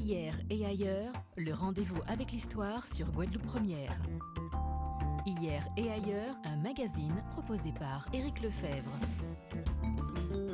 Hier et ailleurs, le rendez-vous avec l'histoire sur Guadeloupe Première. Hier et ailleurs, un magazine proposé par Éric Lefebvre.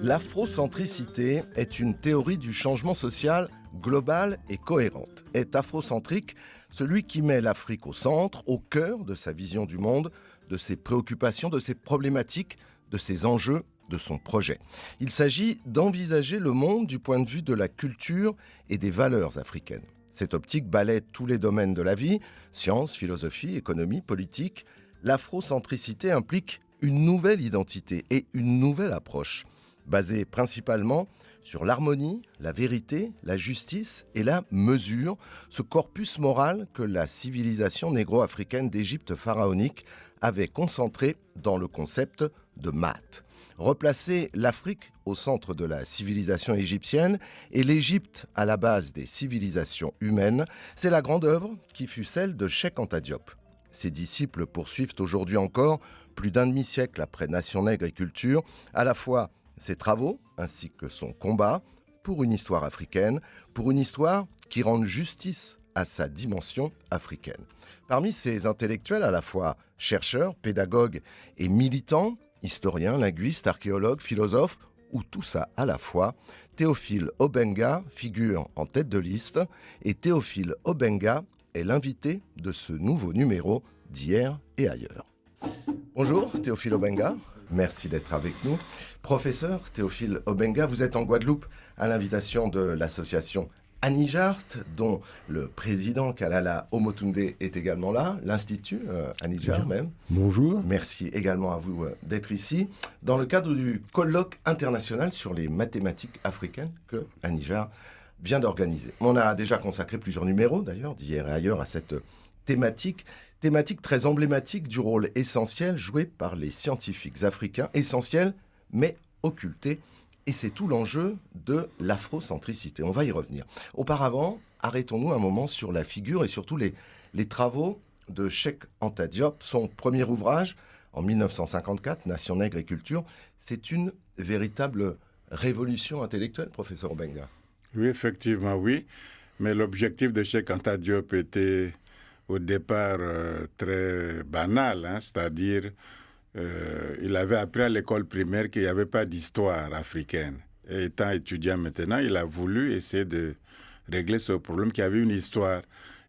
L'afrocentricité est une théorie du changement social globale et cohérente. Est afrocentrique celui qui met l'Afrique au centre, au cœur de sa vision du monde, de ses préoccupations, de ses problématiques, de ses enjeux, de son projet. Il s'agit d'envisager le monde du point de vue de la culture et des valeurs africaines. Cette optique balaie tous les domaines de la vie, sciences, philosophie, économie, politique. L'afrocentricité implique une nouvelle identité et une nouvelle approche, basée principalement sur l'harmonie, la vérité, la justice et la mesure, ce corpus moral que la civilisation négro-africaine d'Égypte pharaonique avait concentré dans le concept de Maat. Replacer l'Afrique au centre de la civilisation égyptienne et l'Égypte à la base des civilisations humaines, c'est la grande œuvre qui fut celle de Cheikh Anta Diop. Ses disciples poursuivent aujourd'hui encore, plus d'un demi-siècle après Nation Nègre et Culture, à la fois ses travaux ainsi que son combat pour une histoire africaine, pour une histoire qui rende justice à sa dimension africaine. Parmi ces intellectuels à la fois chercheurs, pédagogues et militants, historiens, linguistes, archéologues, philosophes, ou tout ça à la fois, Théophile Obenga figure en tête de liste et Théophile Obenga est l'invité de ce nouveau numéro d'Hier et ailleurs. Bonjour Théophile Obenga, merci d'être avec nous. Professeur Théophile Obenga, vous êtes en Guadeloupe à l'invitation de l'association Anijart, dont le président Kalala Omotunde est également là, l'Institut Anijart même. Bonjour. Merci également à vous d'être ici, dans le cadre du colloque international sur les mathématiques africaines que Anijart vient d'organiser. On a déjà consacré plusieurs numéros, d'ailleurs, d'hier et ailleurs, à cette thématique très emblématique du rôle essentiel joué par les scientifiques africains, essentiel mais occulté. Et c'est tout l'enjeu de l'afrocentricité. On va y revenir. Auparavant, arrêtons-nous un moment sur la figure et surtout les travaux de Cheikh Anta Diop. Son premier ouvrage, en 1954, Nation Nègre et Culture, c'est une véritable révolution intellectuelle, professeur Obenga. Oui, effectivement, oui. Mais l'objectif de Cheikh Anta Diop était au départ très banal, c'est-à-dire il avait appris à l'école primaire qu'il n'y avait pas d'histoire africaine. Et étant étudiant maintenant, il a voulu essayer de régler ce problème qu'il y avait une histoire.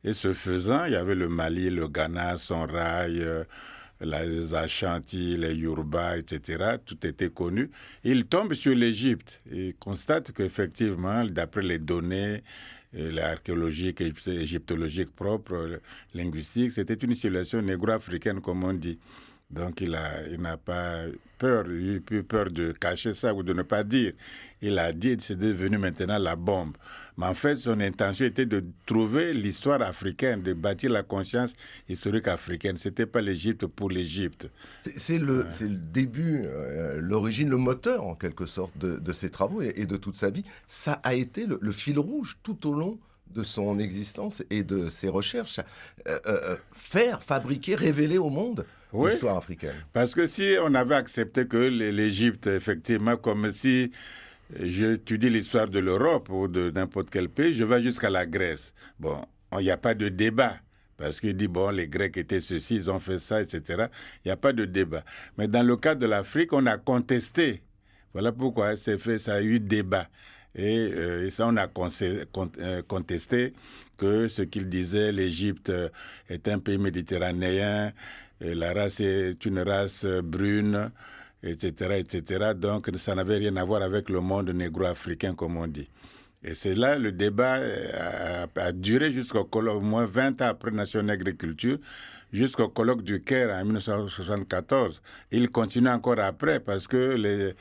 Et ce faisant, il y avait le Mali, le Ghana, son rail, les Ashanti, les Yoruba, etc. Tout était connu. Il tombe sur l'Égypte et constate qu'effectivement, d'après les données archéologiques, égyptologiques propres, linguistiques, c'était une civilisation négro-africaine, comme on dit. Donc, il n'a pas peur, il a eu peur de cacher ça ou de ne pas dire. Il a dit, c'est devenu maintenant la bombe. Mais en fait, son intention était de trouver l'histoire africaine, de bâtir la conscience historique africaine. Ce n'était pas l'Égypte pour l'Égypte. C'est le début, l'origine, le moteur, en quelque sorte, de ses travaux et de toute sa vie. Ça a été le fil rouge tout au long de son existence et de ses recherches. Faire, fabriquer, révéler au monde l'histoire africaine. Parce que si on avait accepté que l'Égypte, effectivement, comme si j'étudie l'histoire de l'Europe ou de n'importe quel pays, je vais jusqu'à la Grèce. Bon, il n'y a pas de débat. Parce qu'il dit, bon, les Grecs étaient ceci, ils ont fait ça, etc. Il n'y a pas de débat. Mais dans le cas de l'Afrique, on a contesté. Voilà pourquoi ça a eu débat. Et ça, on a contesté que ce qu'il disait, l'Égypte est un pays méditerranéen, et la race est une race brune, etc., etc. Donc, ça n'avait rien à voir avec le monde négro-africain, comme on dit. Et c'est là, le débat a duré jusqu'au colloque, au moins 20 ans après Nation Nègre et Culture, jusqu'au colloque du Caire en 1974. Il continue encore après, parce que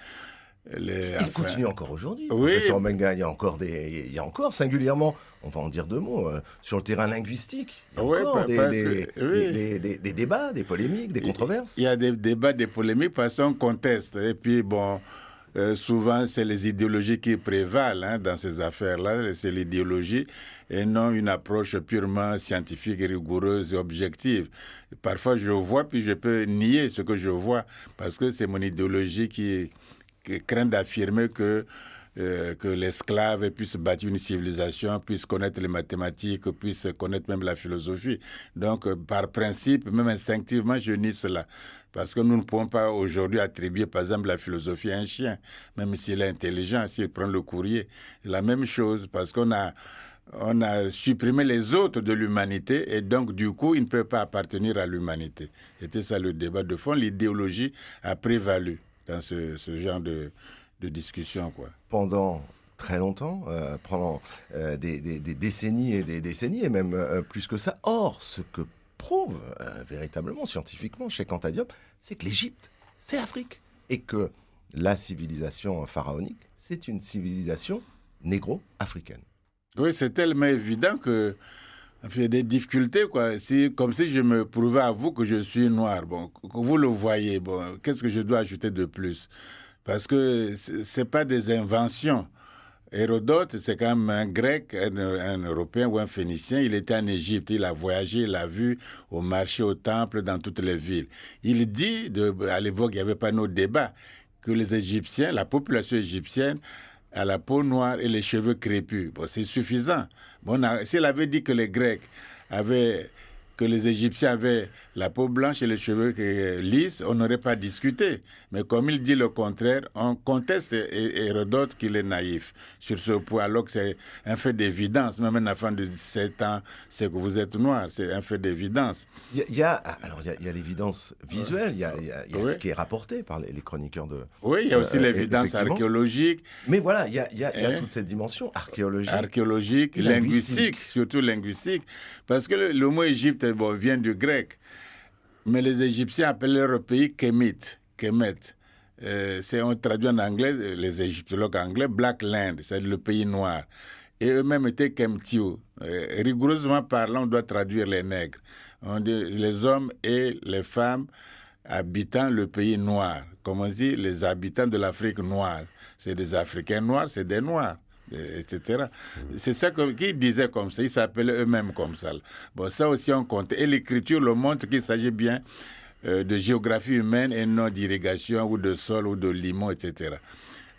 il continue encore aujourd'hui. Oui. Professeur Obenga, il y a encore singulièrement, on va en dire deux mots, sur le terrain linguistique, il y a encore des débats, des polémiques, des controverses. Il y a des débats, des polémiques parce qu'on conteste. Et puis, bon, souvent, c'est les idéologies qui prévalent dans ces affaires-là. C'est l'idéologie et non une approche purement scientifique, rigoureuse et objective. Parfois, je vois, puis je peux nier ce que je vois parce que c'est mon idéologie qui craint d'affirmer que que l'esclave puisse bâtir une civilisation, puisse connaître les mathématiques, puisse connaître même la philosophie. Donc, par principe, même instinctivement, je nie cela. Parce que nous ne pouvons pas aujourd'hui attribuer, par exemple, la philosophie à un chien, même s'il est intelligent, s'il prend le courrier. La même chose, parce qu'on a supprimé les autres de l'humanité et donc, du coup, il ne peut pas appartenir à l'humanité. C'était ça le débat de fond. L'idéologie a prévalu dans ce genre de discussion, quoi. Pendant très longtemps, pendant des décennies et des décennies, et même plus que ça. Or, ce que prouve véritablement, scientifiquement, Cheikh Anta Diop, c'est que l'Égypte, c'est l'Afrique. Et que la civilisation pharaonique, c'est une civilisation négro-africaine. Oui, c'est tellement évident que j'ai des difficultés, quoi. Comme si je me prouvais à vous que je suis noir. Bon, vous le voyez. Bon, qu'est-ce que je dois ajouter de plus? Parce que ce n'est pas des inventions. Hérodote, c'est quand même un Grec, un Européen ou un Phénicien. Il était en Égypte, il a voyagé, il a vu au marché, au temple, dans toutes les villes. Il dit, à l'époque, il n'y avait pas nos débats, que les Égyptiens, la population égyptienne, a la peau noire et les cheveux crépus. Bon, c'est suffisant. Bon, s'il avait dit que que les Égyptiens avaient la peau blanche et les cheveux lisses, on n'aurait pas discuté. Mais comme il dit le contraire, on conteste Hérodote qu'il est naïf sur ce point, alors que c'est un fait d'évidence. Même un enfant de 17 ans sait que vous êtes noir, c'est un fait d'évidence. Il y a l'évidence visuelle, il y a oui. Ce qui est rapporté par les chroniqueurs de... Oui, il y a aussi l'évidence archéologique. Mais voilà, il y a toute cette dimension archéologique, linguistique, surtout linguistique. Parce que le mot Égypte vient du grec. Mais les Égyptiens appellent leur pays Kemet. On traduit en anglais, les égyptologues anglais, Black Land, c'est le pays noir. Et eux-mêmes étaient Kemtiu. Rigoureusement parlant, on doit traduire les nègres. On dit les hommes et les femmes habitant le pays noir. Comme on dit, les habitants de l'Afrique noire. C'est des Africains noirs, c'est des Noirs, etc. C'est ça qu'ils disaient comme ça. Ils s'appelaient eux-mêmes comme ça. Bon, ça aussi, on compte. Et l'écriture le montre qu'il s'agit bien de géographie humaine et non d'irrigation ou de sol ou de limon, etc.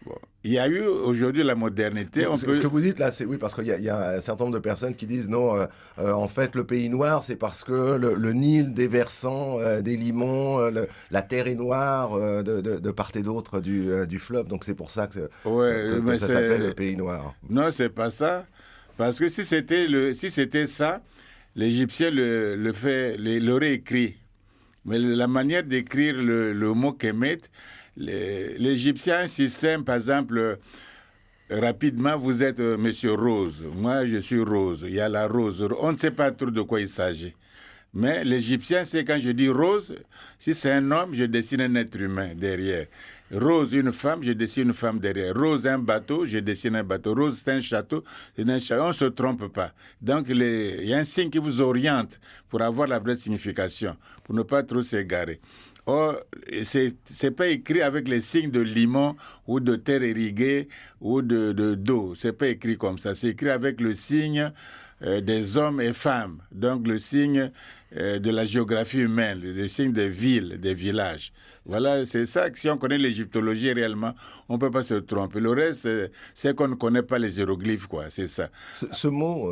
Bon. Il y a eu aujourd'hui la modernité. Ce que vous dites là, c'est oui, parce qu'il y a un certain nombre de personnes qui disent non, en fait, le pays noir, c'est parce que le Nil déversant des limons, la terre est noire de part et d'autre du fleuve. Donc c'est pour ça que ça s'appelle le pays noir. Non, c'est pas ça. Parce que si c'était ça, l'Égyptien l'aurait écrit. Mais la manière d'écrire le mot Kemet, l'Égyptien a un système, par exemple, rapidement, vous êtes Monsieur Rose. Moi, je suis Rose. Il y a la rose. On ne sait pas trop de quoi il s'agit. Mais l'Égyptien, c'est quand je dis Rose, si c'est un homme, je dessine un être humain derrière. Rose, une femme, je dessine une femme derrière. Rose, un bateau, je dessine un bateau. Rose, c'est un château, c'est un château. On ne se trompe pas. Donc, il y a un signe qui vous oriente pour avoir la vraie signification, pour ne pas trop s'égarer. Or, c'est pas écrit avec les signes de limon ou de terre irriguée ou d'eau. C'est pas écrit comme ça. C'est écrit avec le signe des hommes et femmes. Donc, le signe de la géographie humaine, le signe des villes, des villages. Voilà, c'est ça que si on connaît l'égyptologie réellement, on ne peut pas se tromper. Le reste, c'est qu'on ne connaît pas les hiéroglyphes, quoi. C'est ça. Ce mot,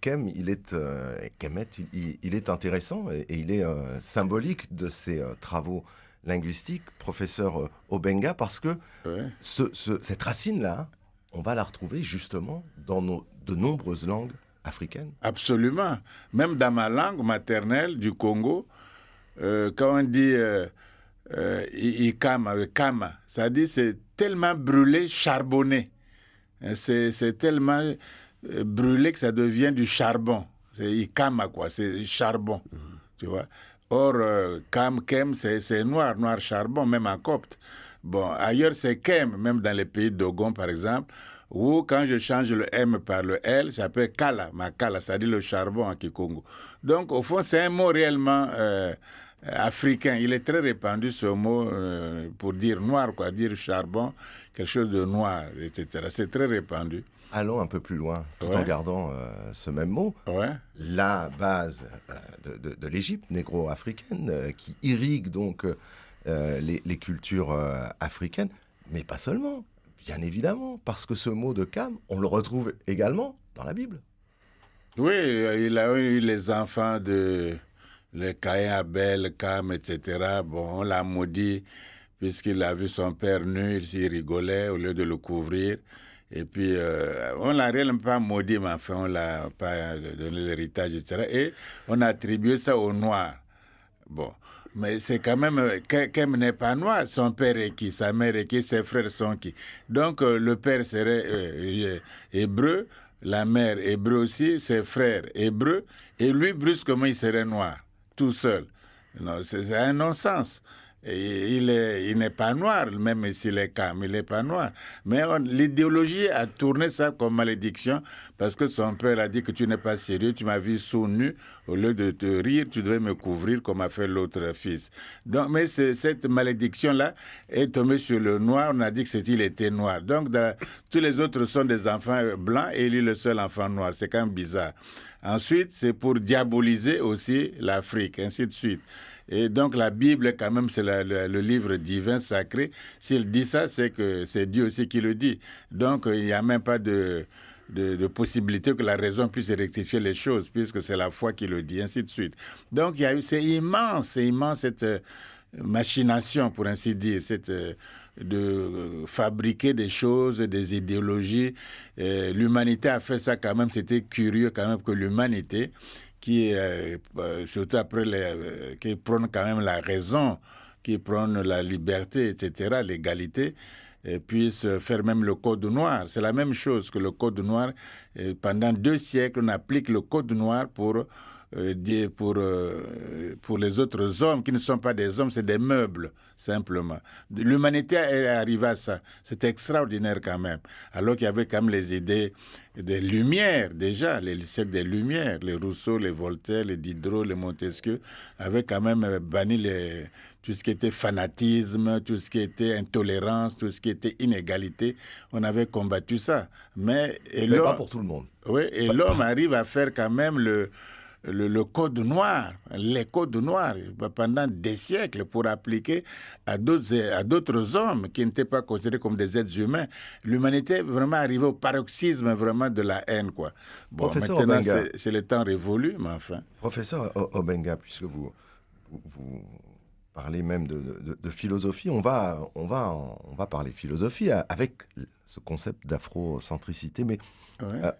Kemet, il est intéressant et il est symbolique de ces travaux linguistiques, professeur Obenga, parce que cette racine-là, on va la retrouver justement dans de nombreuses langues africaines. Absolument. Même dans ma langue maternelle du Congo, quand on dit Kama, ça dit c'est tellement brûlé, charbonné. C'est tellement brûlé que ça devient du charbon. C'est Ikama, quoi, c'est charbon. Tu vois. Or, Kem, c'est noir charbon, même en copte. Bon, ailleurs, c'est Kem, même dans les pays d'Ogon, par exemple, où quand je change le M par le L, ça s'appelle Kala, Makala, ça dit le charbon en Kikongo. Donc, au fond, c'est un mot réellement africain. Il est très répandu, ce mot, pour dire noir, quoi, dire charbon, quelque chose de noir, etc. C'est très répandu. Allons un peu plus loin, tout en gardant ce même mot. La base de l'Égypte négro-africaine qui irrigue donc les cultures africaines, mais pas seulement. bien évidemment, parce que ce mot de Cam, on le retrouve également dans la Bible. Oui, il a eu les enfants de les Caïn, Abel, Cam, etc. Bon, on l'a maudit puisqu'il a vu son père nu, il s'y rigolait au lieu de le couvrir. Et puis, on l'a réellement pas maudit, mais enfin, on l'a pas donné l'héritage, etc. Et on a attribué ça aux Noirs. Bon, mais c'est quand même, Kem n'est pas noir, son père est qui, sa mère est qui, ses frères sont qui. Donc, le père serait hébreu, la mère hébreu aussi, ses frères hébreux, et lui, brusquement, il serait noir, tout seul. Non, c'est un non-sens. Et il n'est pas noir, même s'il est calme, il n'est pas noir. Mais l'idéologie a tourné ça comme malédiction parce que son père a dit que tu n'es pas sérieux, tu m'as vu sous nu, au lieu de te rire, tu devais me couvrir comme a fait l'autre fils. Donc, mais cette malédiction-là est tombée sur le noir, on a dit qu'il était noir. Donc tous les autres sont des enfants blancs et lui le seul enfant noir, c'est quand même bizarre. Ensuite, c'est pour diaboliser aussi l'Afrique, ainsi de suite. Et donc la Bible, quand même, c'est le livre divin sacré. S'il dit ça, c'est que c'est Dieu aussi qui le dit. Donc il n'y a même pas de possibilité que la raison puisse rectifier les choses, puisque c'est la foi qui le dit, ainsi de suite. Donc c'est immense cette machination, pour ainsi dire, de fabriquer des choses, des idéologies. L'humanité a fait ça quand même, c'était curieux quand même que l'humanité, qui surtout après qui prône quand même la raison, qui prône la liberté, etc., l'égalité, puisse faire même le code noir. C'est la même chose que le code noir. Pendant 2 siècles, on applique le code noir pour les autres hommes qui ne sont pas des hommes, c'est des meubles, simplement. L'humanité est arrivée à ça. C'est extraordinaire quand même. Alors qu'il y avait quand même les idées des Lumières, déjà, les siècles des Lumières, les Rousseau, les Voltaire, les Diderot, les Montesquieu, avaient quand même banni tout ce qui était fanatisme, tout ce qui était intolérance, tout ce qui était inégalité. On avait combattu ça. Mais pas pour tout le monde. Oui, et l'homme arrive à faire quand même le code noir, les codes noirs, pendant des siècles pour appliquer à d'autres hommes qui n'étaient pas considérés comme des êtres humains. L'humanité est vraiment arrivée au paroxysme vraiment de la haine, quoi. Bon, Professeur maintenant, Obenga, c'est le temps révolu, mais enfin. Professeur Obenga, puisque vous parlez même de philosophie, on va parler philosophie avec ce concept d'afrocentricité, mais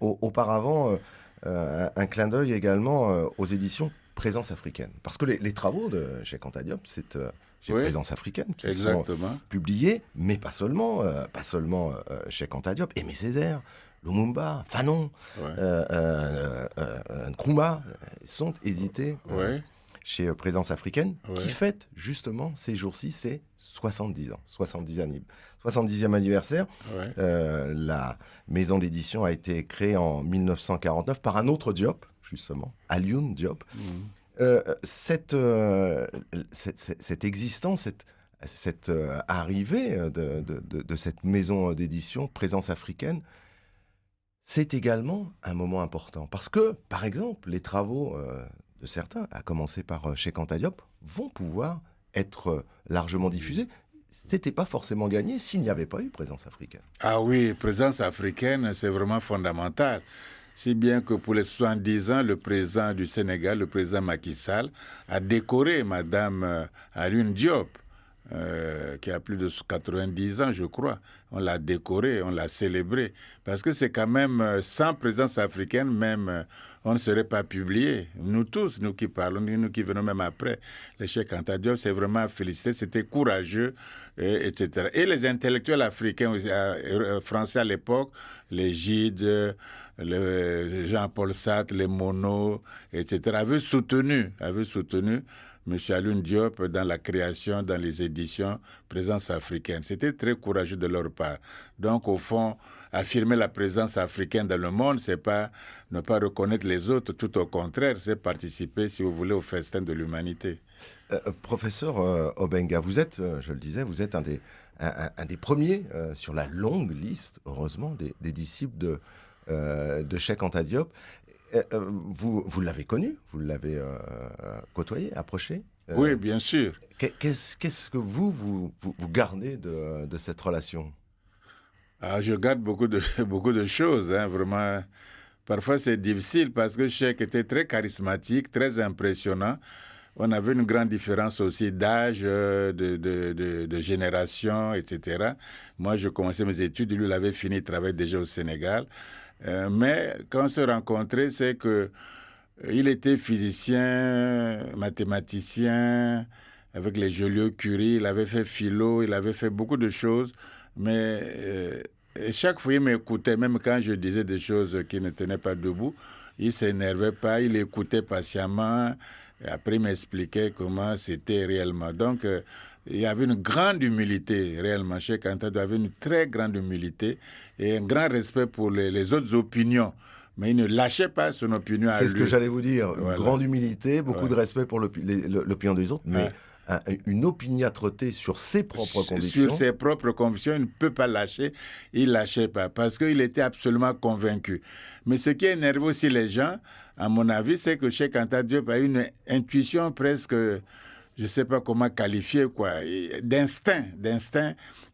auparavant... un clin d'œil également aux éditions Présence africaine. Parce que les travaux de Cheikh Anta Diop, c'est Présence africaine qui sont publiés, mais pas seulement Cheikh Anta Diop, Aimé Césaire, Lumumba, Fanon, Nkrumah, sont édités chez Présence africaine, qui fête justement ces jours-ci ses 70 ans, 70e anniversaire. La maison d'édition a été créée en 1949 par un autre Diop, justement, Alioune Diop. Cette existence, cette arrivée de cette maison d'édition, Présence africaine, c'est également un moment important. Parce que, par exemple, les travaux de certains, à commencer par Cheikh Anta Diop, vont pouvoir être largement diffusés. C'était pas forcément gagné s'il n'y avait pas eu Présence africaine. Ah oui, Présence africaine, c'est vraiment fondamental. Si bien que pour les 70 ans, le président du Sénégal, le président Macky Sall, a décoré Madame Alioune Diop, qui a plus de 90 ans, je crois. On l'a décoré, on l'a célébré. Parce que c'est quand même, sans Présence africaine, même, on ne serait pas publié. Nous tous, nous qui parlons, nous qui venons même après, le Cheikh Anta Diop, c'est vraiment à féliciter, c'était courageux, etc. Et les intellectuels africains, français à l'époque, les Gide, Jean-Paul Sartre, les Monod, etc., avaient soutenu M. Alioune Diop dans la création, dans les éditions Présence africaine. C'était très courageux de leur part. Donc, au fond, affirmer la présence africaine dans le monde, c'est pas ne pas reconnaître les autres, tout au contraire, c'est participer, si vous voulez, au festin de l'humanité. Professeur Obenga, vous êtes, je le disais, vous êtes un des premiers sur la longue liste, heureusement, des disciples de Cheikh Anta Diop. Vous l'avez connu, vous l'avez côtoyé, approché. Oui, bien sûr. Qu'est-ce que vous gardez de cette relation? Je garde beaucoup de choses, hein, vraiment. Parfois, c'est difficile parce que Cheikh était très charismatique, très impressionnant. On avait une grande différence aussi d'âge, de génération, etc. Moi, je commençais mes études, lui, il avait fini, il travaillait déjà au Sénégal. Mais quand on se rencontrait, c'est que il était physicien, mathématicien, avec les Joliot-Curie, il avait fait philo, il avait fait beaucoup de choses, mais et chaque fois il m'écoutait, même quand je disais des choses qui ne tenaient pas debout, il ne s'énervait pas, il écoutait patiemment, et après il m'expliquait comment c'était réellement. Donc, il y avait une grande humilité, réellement. Cheikh Anta Diop avait une très grande humilité et un grand respect pour les autres opinions. Mais il ne lâchait pas son opinion à lui. C'est ce que j'allais vous dire. Une Voilà. grande humilité, beaucoup de respect pour l'opinion des autres, mais une opiniâtreté sur ses propres convictions. Sur ses propres convictions, il ne peut pas lâcher. Il ne lâchait pas parce qu'il était absolument convaincu. Mais ce qui énerve aussi les gens, à mon avis, c'est que Cheikh Anta Diop a une intuition presque, je ne sais pas comment qualifier, quoi, d'instinct.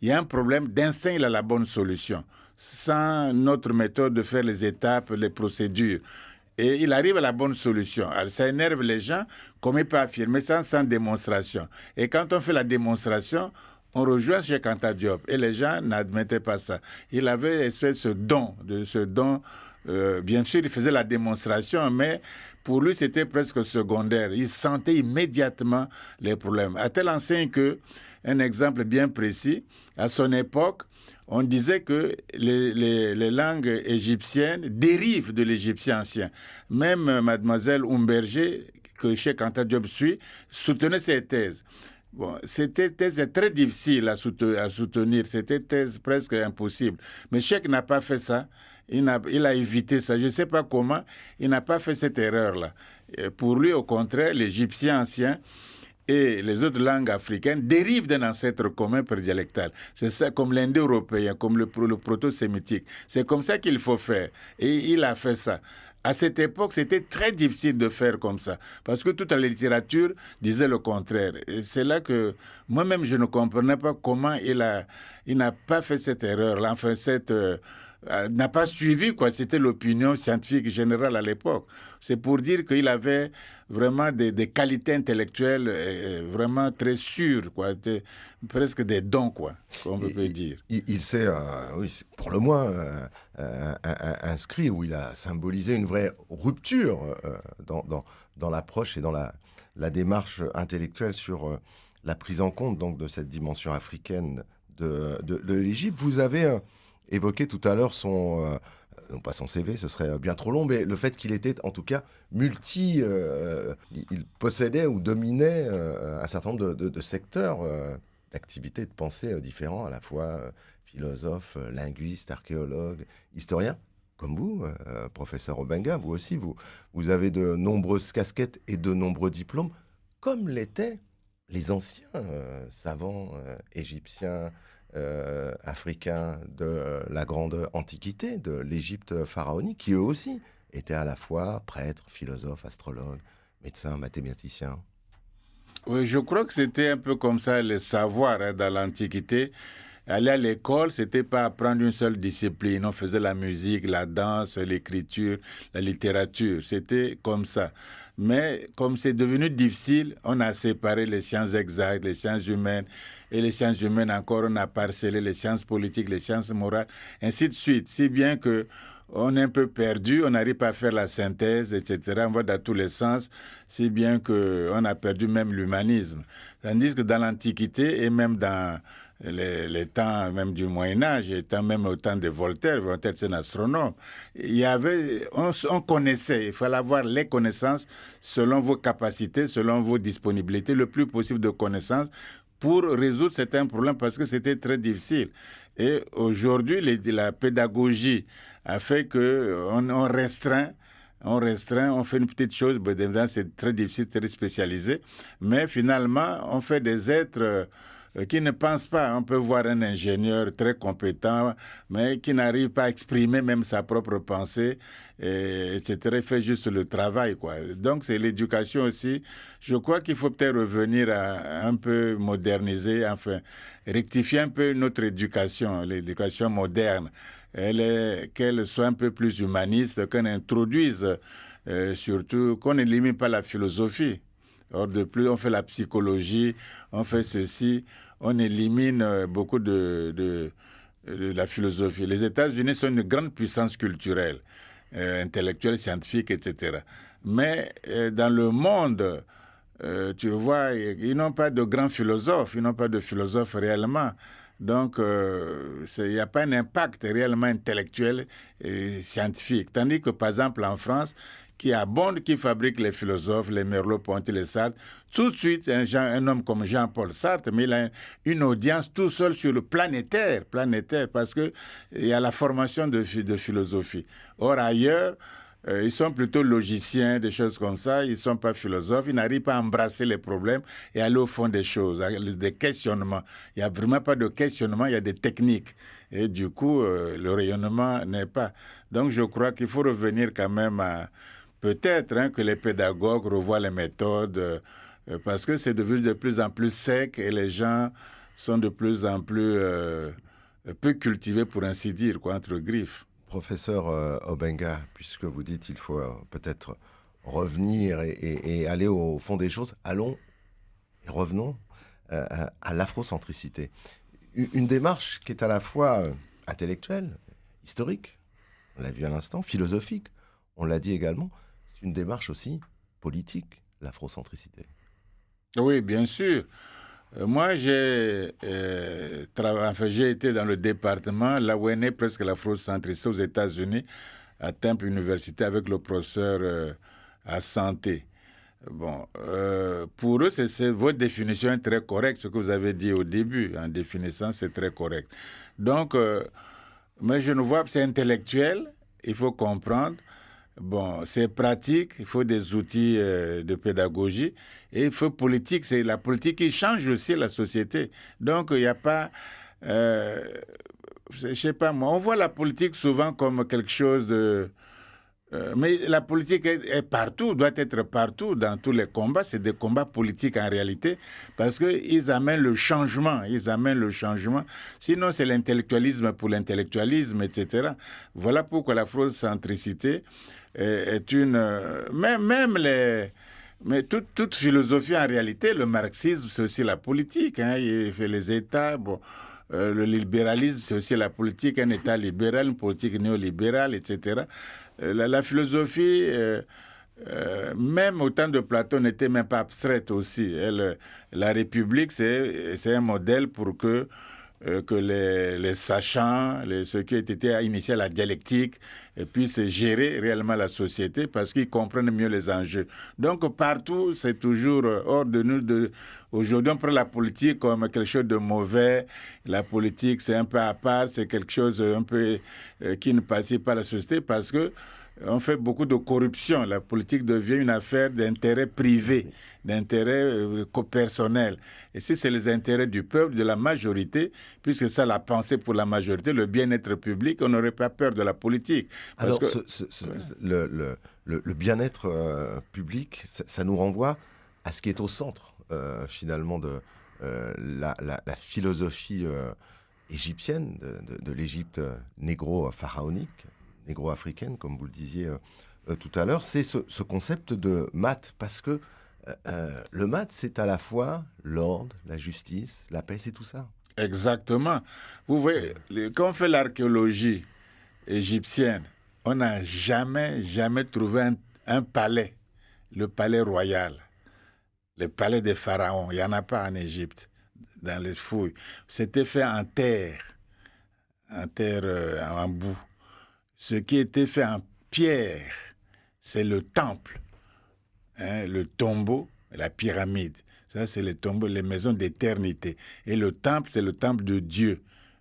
Il y a un problème d'instinct, il a la bonne solution. Sans notre méthode de faire les étapes, les procédures. Et il arrive à la bonne solution. Alors, ça énerve les gens, comme il peut affirmer ça sans démonstration. Et quand on fait la démonstration, on rejoint Cheikh Anta Diop. Et les gens n'admettaient pas ça. Il avait espèce ce don. Bien sûr, il faisait la démonstration, mais pour lui, c'était presque secondaire. Il sentait immédiatement les problèmes. À telle enseigne que, un exemple bien précis, à son époque, on disait que les langues égyptiennes dérivent de l'égyptien ancien. Même mademoiselle Umberger, que Cheikh Anta Diop suit, soutenait ces thèses. Bon, c'était thèse très difficile à soutenir, c'était thèse presque impossible. Mais Cheikh n'a pas fait ça, il a évité ça. Je ne sais pas comment, il n'a pas fait cette erreur-là. Pour lui, au contraire, l'égyptien ancien et les autres langues africaines dérivent d'un ancêtre commun prédialectal. C'est ça, comme l'indo-européen, comme le proto-sémitique. C'est comme ça qu'il faut faire. Et il a fait ça. À cette époque, c'était très difficile de faire comme ça, parce que toute la littérature disait le contraire. Et c'est là que moi-même, je ne comprenais pas comment il n'a pas fait cette erreur-là, enfin, n'a pas suivi, quoi. C'était l'opinion scientifique générale à l'époque. C'est pour dire qu'il avait vraiment des qualités intellectuelles vraiment très sûres, quoi. Presque des dons, quoi, comme on peut dire. Il s'est, oui, pour le moins, inscrit, où il a symbolisé une vraie rupture dans l'approche et dans la démarche intellectuelle sur la prise en compte donc, de cette dimension africaine de l'Égypte. Vous avez évoqué tout à l'heure non pas son CV, ce serait bien trop long, mais le fait qu'il était en tout cas il possédait ou dominait un certain nombre de secteurs d'activités, de pensée différents, à la fois philosophe, linguiste, archéologue, historien, comme vous, professeur Obenga, vous aussi, vous avez de nombreuses casquettes et de nombreux diplômes, comme l'étaient les anciens savants égyptiens, africains de la grande antiquité, de l'Égypte pharaonique, qui eux aussi étaient à la fois prêtres, philosophes, astrologues, médecins, mathématiciens. Oui, je crois que c'était un peu comme ça les savoirs dans l'Antiquité. Aller à l'école, c'était pas apprendre une seule discipline. On faisait la musique, la danse, l'écriture, la littérature. C'était comme ça. Mais comme c'est devenu difficile, on a séparé les sciences exactes, les sciences humaines. Et les sciences humaines, encore, on a parcellé les sciences politiques, les sciences morales, ainsi de suite. Si bien que on est un peu perdu, on n'arrive pas à faire la synthèse, etc. On va dans tous les sens, si bien qu'on a perdu même l'humanisme. Tandis que dans l'Antiquité et même dans les temps même du Moyen-Âge, même au temps de Voltaire c'est un astronome, on connaissait, il fallait avoir les connaissances selon vos capacités, selon vos disponibilités, le plus possible de connaissances pour résoudre certains problèmes parce que c'était très difficile. Et aujourd'hui, la pédagogie a fait qu'on restreint, on fait une petite chose, c'est très difficile, très spécialisé, mais finalement, on fait des êtres qui ne pense pas. On peut voir un ingénieur très compétent, mais qui n'arrive pas à exprimer même sa propre pensée, etc. Il fait juste le travail, quoi. Donc, c'est l'éducation aussi. Je crois qu'il faut peut-être revenir à un peu moderniser, enfin, rectifier un peu notre éducation, l'éducation moderne. Qu'elle soit un peu plus humaniste, qu'on introduise, surtout, qu'on n'élimine pas la philosophie. Or, de plus, on fait la psychologie, on fait ceci, on élimine beaucoup de la philosophie. Les États-Unis sont une grande puissance culturelle, intellectuelle, scientifique, etc. Mais dans le monde, tu vois, ils n'ont pas de grands philosophes, ils n'ont pas de philosophes réellement. Donc, il n'y a pas un impact réellement intellectuel et scientifique. Tandis que, par exemple, en France, qui abonde, qui fabrique les philosophes, les Merleau-Ponty, les Sartre, tout de suite, un homme comme Jean-Paul Sartre, mais il a une audience tout seul sur le planétaire, parce qu'il y a la formation de philosophie. Or, ailleurs, ils sont plutôt logiciens, des choses comme ça. Ils ne sont pas philosophes. Ils n'arrivent pas à embrasser les problèmes et aller au fond des choses, des questionnements. Il n'y a vraiment pas de questionnement, il y a des techniques. Et du coup, le rayonnement n'est pas. Donc, je crois qu'il faut revenir quand même à... Peut-être que les pédagogues revoient les méthodes parce que c'est devenu de plus en plus sec et les gens sont de plus en plus peu cultivés, pour ainsi dire, quoi, entre griffes. Professeur Obenga, puisque vous dites qu'il faut peut-être revenir et aller au fond des choses, allons et revenons à l'afrocentricité. Une démarche qui est à la fois intellectuelle, historique, on l'a vu à l'instant, philosophique, on l'a dit également, c'est une démarche aussi politique, l'afrocentricité. Oui, bien sûr. Moi, j'ai été dans le département, là où est née presque l'afrocentricité aux États-Unis, à Temple University, avec le professeur à santé. Bon, pour eux, votre définition est très correcte, ce que vous avez dit au début, en définissant, c'est très correct. Donc, mais je ne vois pas, c'est intellectuel, il faut comprendre. Bon, c'est pratique, il faut des outils de pédagogie et il faut politique. C'est la politique qui change aussi la société. Donc, il n'y a pas... je ne sais pas moi, on voit la politique souvent comme quelque chose de... mais la politique est partout, doit être partout dans tous les combats. C'est des combats politiques en réalité parce qu'ils amènent le changement. Sinon, c'est l'intellectualisme pour l'intellectualisme, etc. Voilà pourquoi l'afrocentricité est une... Mais toute philosophie, en réalité, le marxisme, c'est aussi la politique. Il fait les États... Bon, le libéralisme, c'est aussi la politique, un État libéral, une politique néolibérale, etc. La philosophie, même au temps de Platon, n'était même pas abstraite aussi. La République, c'est un modèle pour que les sachants, ceux qui ont été initiés à la dialectique, puissent gérer réellement la société parce qu'ils comprennent mieux les enjeux. Donc partout, c'est toujours hors de nous. Aujourd'hui, on prend la politique comme quelque chose de mauvais. La politique, c'est un peu à part, c'est quelque chose un peu qui ne participe pas à la société parce que on fait beaucoup de corruption. La politique devient une affaire d'intérêt privé, d'intérêt personnel. Et si c'est les intérêts du peuple, de la majorité, puisque c'est ça la pensée pour la majorité, le bien-être public, on n'aurait pas peur de la politique. Alors, le bien-être public, ça nous renvoie à ce qui est au centre, finalement, de la philosophie égyptienne, de l'Égypte négro-pharaonique, négro-africaine, comme vous le disiez tout à l'heure, c'est ce concept de maths, parce que le maths, c'est à la fois l'ordre, la justice, la paix, c'est tout ça. Exactement. Vous voyez, quand on fait l'archéologie égyptienne, on n'a jamais trouvé un palais, le palais royal, le palais des pharaons. Il n'y en a pas en Égypte, dans les fouilles. C'était fait en terre, en boue. Ce qui était fait en pierre, c'est le temple, le tombeau, la pyramide. Ça, c'est les tombeaux, les maisons d'éternité. Et le temple, c'est le temple de Dieu.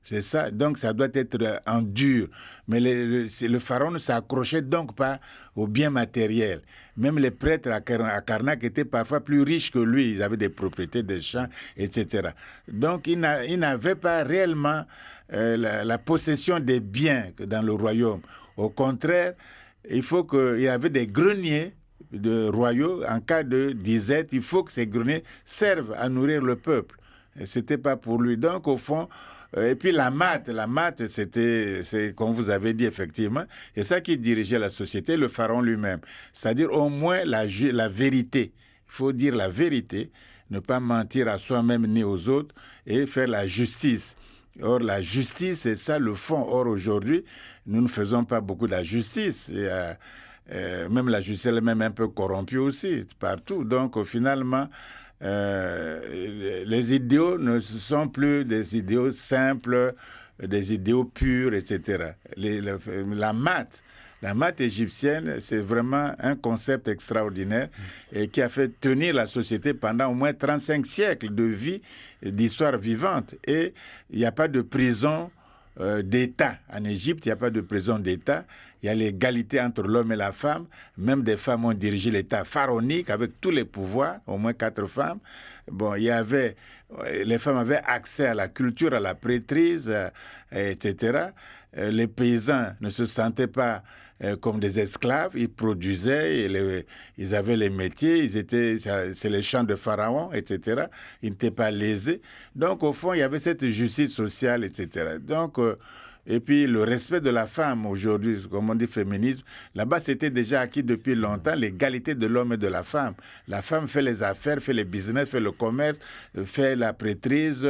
C'est ça, donc ça doit être en dur. Mais le pharaon ne s'accrochait donc pas au bien matériel. Même les prêtres à Karnak étaient parfois plus riches que lui. Ils avaient des propriétés, des champs, etc. Donc il n'avait pas réellement la possession des biens dans le royaume. Au contraire, il y avait des greniers de royaux. En cas de disette, il faut que ces greniers servent à nourrir le peuple. Ce n'était pas pour lui. Donc au fond... Et puis la maths, c'est comme vous avez dit effectivement, c'est ça qui dirigeait la société, le pharaon lui-même. C'est-à-dire au moins la vérité. Il faut dire la vérité, ne pas mentir à soi-même ni aux autres et faire la justice. Or, la justice, c'est ça le fond. Or, aujourd'hui, nous ne faisons pas beaucoup de la justice. Et, même la justice, elle est même un peu corrompue aussi, partout. Donc, finalement... les idéaux ne sont plus des idéaux simples, des idéaux purs, etc. La maths égyptienne, c'est vraiment un concept extraordinaire et qui a fait tenir la société pendant au moins 35 siècles de vie, d'histoire vivante. Et il n'y a pas de prison d'État. En Égypte, il n'y a pas de prison d'État. Il y a l'égalité entre l'homme et la femme. Même des femmes ont dirigé l'État pharaonique avec tous les pouvoirs, au moins 4 femmes. Bon, les femmes avaient accès à la culture, à la prêtrise, etc. Les paysans ne se sentaient pas comme des esclaves. Ils produisaient, ils avaient les métiers, c'est les champs de Pharaon, etc. Ils n'étaient pas lésés. Donc, au fond, il y avait cette justice sociale, etc. Donc, et puis, le respect de la femme aujourd'hui, comme on dit féminisme, là-bas, c'était déjà acquis depuis longtemps, l'égalité de l'homme et de la femme. La femme fait les affaires, fait les business, fait le commerce, fait la prêtrise,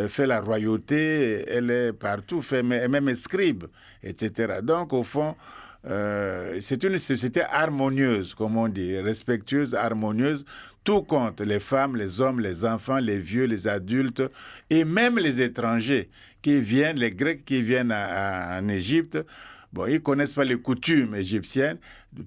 fait la royauté, elle est partout, même scribe, etc. Donc, au fond, c'est une société harmonieuse, comme on dit, respectueuse, harmonieuse. Tout compte, les femmes, les hommes, les enfants, les vieux, les adultes et même les étrangers qui viennent, les Grecs qui viennent en Égypte. Bon, ils ne connaissent pas les coutumes égyptiennes.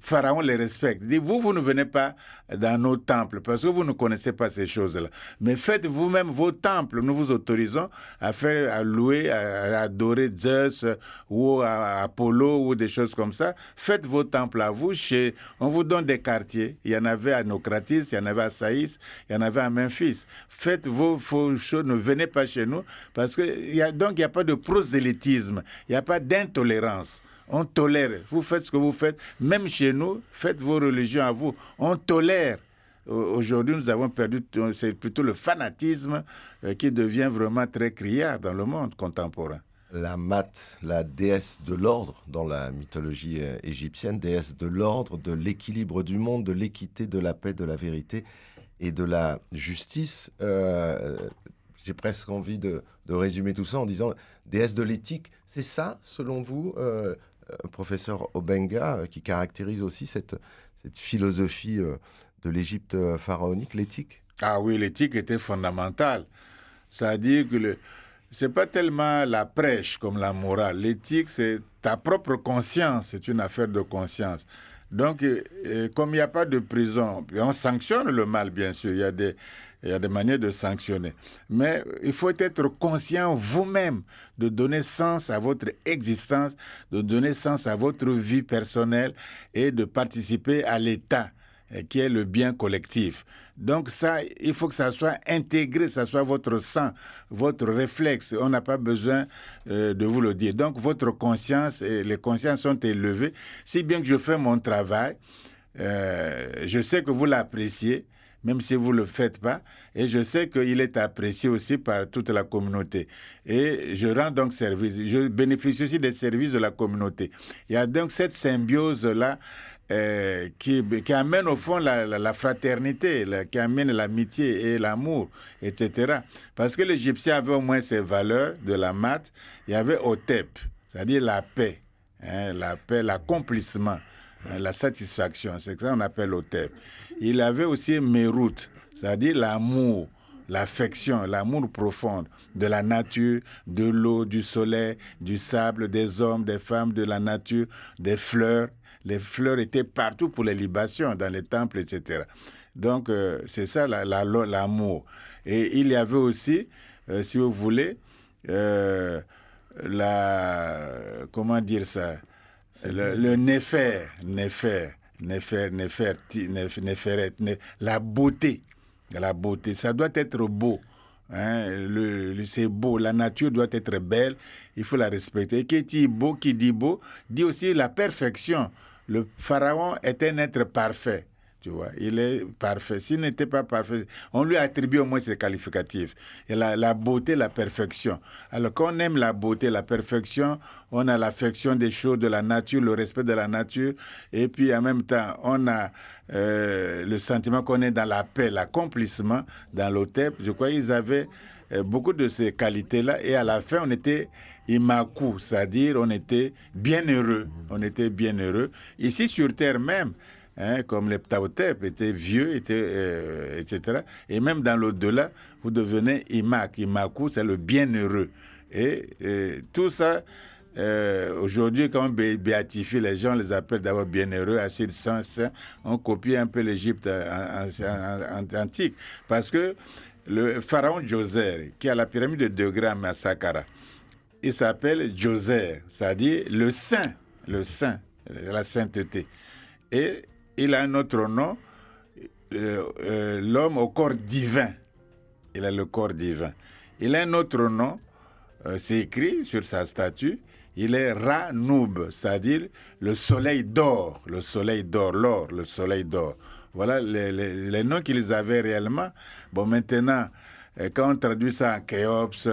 Pharaon les respecte. Il dit, vous ne venez pas dans nos temples parce que vous ne connaissez pas ces choses-là. Mais faites vous-même vos temples. Nous vous autorisons à louer, à adorer Zeus ou à Apollo ou des choses comme ça. Faites vos temples à vous. On vous donne des quartiers. Il y en avait à Nocratis, il y en avait à Saïs, il y en avait à Memphis. Faites vos choses, ne venez pas chez nous parce qu'il n'y a pas de prosélytisme, il n'y a pas d'intolérance. On tolère. Vous faites ce que vous faites. Même chez nous, faites vos religions à vous. On tolère. Aujourd'hui, nous avons perdu, c'est plutôt le fanatisme qui devient vraiment très criard dans le monde contemporain. La Mat, la déesse de l'ordre dans la mythologie égyptienne, déesse de l'ordre, de l'équilibre du monde, de l'équité, de la paix, de la vérité et de la justice. J'ai presque envie de résumer tout ça en disant déesse de l'éthique. C'est ça, selon vous, professeur Obenga, qui caractérise aussi cette philosophie de l'Égypte pharaonique, l'éthique? Ah oui, l'éthique était fondamentale. C'est-à-dire que c'est pas tellement la prêche comme la morale. L'éthique, c'est ta propre conscience, c'est une affaire de conscience. Donc, comme il n'y a pas de prison, on sanctionne le mal, bien sûr, il y a des manières de sanctionner. Mais il faut être conscient vous-même de donner sens à votre existence, de donner sens à votre vie personnelle et de participer à l'État, qui est le bien collectif. Donc ça, il faut que ça soit intégré, ça soit votre sang, votre réflexe. On n'a pas besoin de vous le dire. Donc votre conscience, et les consciences sont élevées. Si bien que je fais mon travail, je sais que vous l'appréciez, même si vous ne le faites pas, et je sais qu'il est apprécié aussi par toute la communauté. Et je rends donc service. Je bénéficie aussi des services de la communauté. Il y a donc cette symbiose-là qui amène au fond la fraternité, qui amène l'amitié et l'amour, etc. Parce que l'Égyptien avait au moins ses valeurs de la maths. Il y avait Otep, c'est-à-dire la paix, l'accomplissement, la satisfaction. C'est ça qu'on appelle Otep. Il avait aussi Merut, c'est-à-dire l'amour, l'affection, l'amour profond de la nature, de l'eau, du soleil, du sable, des hommes, des femmes, de la nature, des fleurs. Les fleurs étaient partout pour les libations, dans les temples, etc. Donc, c'est ça l'amour. Et il y avait aussi, si vous voulez, comment dire ça, le la beauté, ça doit être beau. Hein, c'est beau, la nature doit être belle, il faut la respecter. Qui dit beau, dit aussi la perfection. Le pharaon est un être parfait, tu vois, il est parfait. S'il n'était pas parfait, on lui attribue au moins ses qualificatifs. Et la beauté, la perfection. Alors quand on aime la beauté, la perfection, on a l'affection des choses, de la nature, le respect de la nature, et puis en même temps, on a le sentiment qu'on est dans la paix, l'accomplissement dans l'hôtel. Je crois qu'ils avaient beaucoup de ces qualités-là, et à la fin, on était imaku, c'est-à-dire on était bien heureux. Ici sur terre même, hein, comme les Ptahotep étaient vieux, etc. Et même dans l'au-delà, vous devenez imaku, c'est le bienheureux. Et tout ça, aujourd'hui, quand on béatifie les gens, on les appelle d'abord bienheureux, Achille saint, on copie un peu l'Égypte antique. Parce que le pharaon Djoser, qui a la pyramide de 2 grammes à Saqqara, il s'appelle Djoser, c'est-à-dire le saint, la sainteté. Et il a un autre nom, l'homme au corps divin. Il a le corps divin. Il a un autre nom, c'est écrit sur sa statue, il est Ra-Noub, c'est-à-dire le soleil d'or, l'or, le soleil d'or. Voilà les noms qu'ils avaient réellement. Bon, maintenant, quand on traduit ça en Khéops,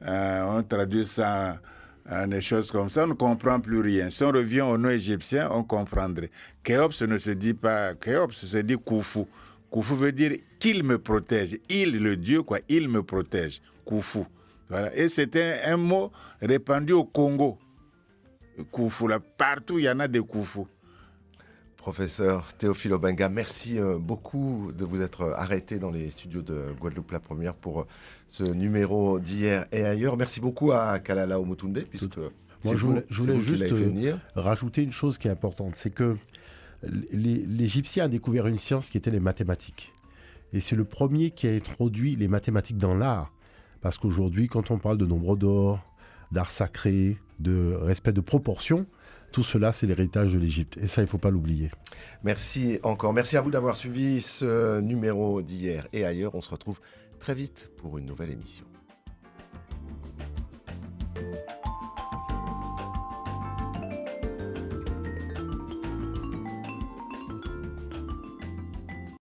on traduit ça en des choses comme ça, on ne comprend plus rien. Si on revient au nom égyptien, on comprendrait. Khéops ne se dit pas Khéops, se dit Khufu. Khufu veut dire qu'il me protège. Il, le Dieu, il me protège. Khufu. Voilà. Et c'était un mot répandu au Congo. Khufu, là, partout il y en a des Khufu. Professeur Théophile Obenga, merci beaucoup de vous être arrêté dans les studios de Guadeloupe la Première pour ce numéro d'hier et ailleurs. Merci beaucoup à Kalala Omutunde, puisque moi, je voulais juste rajouter une chose qui est importante, c'est que l'Égyptien a découvert une science qui était les mathématiques. Et c'est le premier qui a introduit les mathématiques dans l'art. Parce qu'aujourd'hui, quand on parle de nombre d'or, d'art sacré, de respect de proportion, tout cela, c'est l'héritage de l'Égypte. Et ça, il ne faut pas l'oublier. Merci encore. Merci à vous d'avoir suivi ce numéro d'hier et ailleurs. On se retrouve très vite pour une nouvelle émission.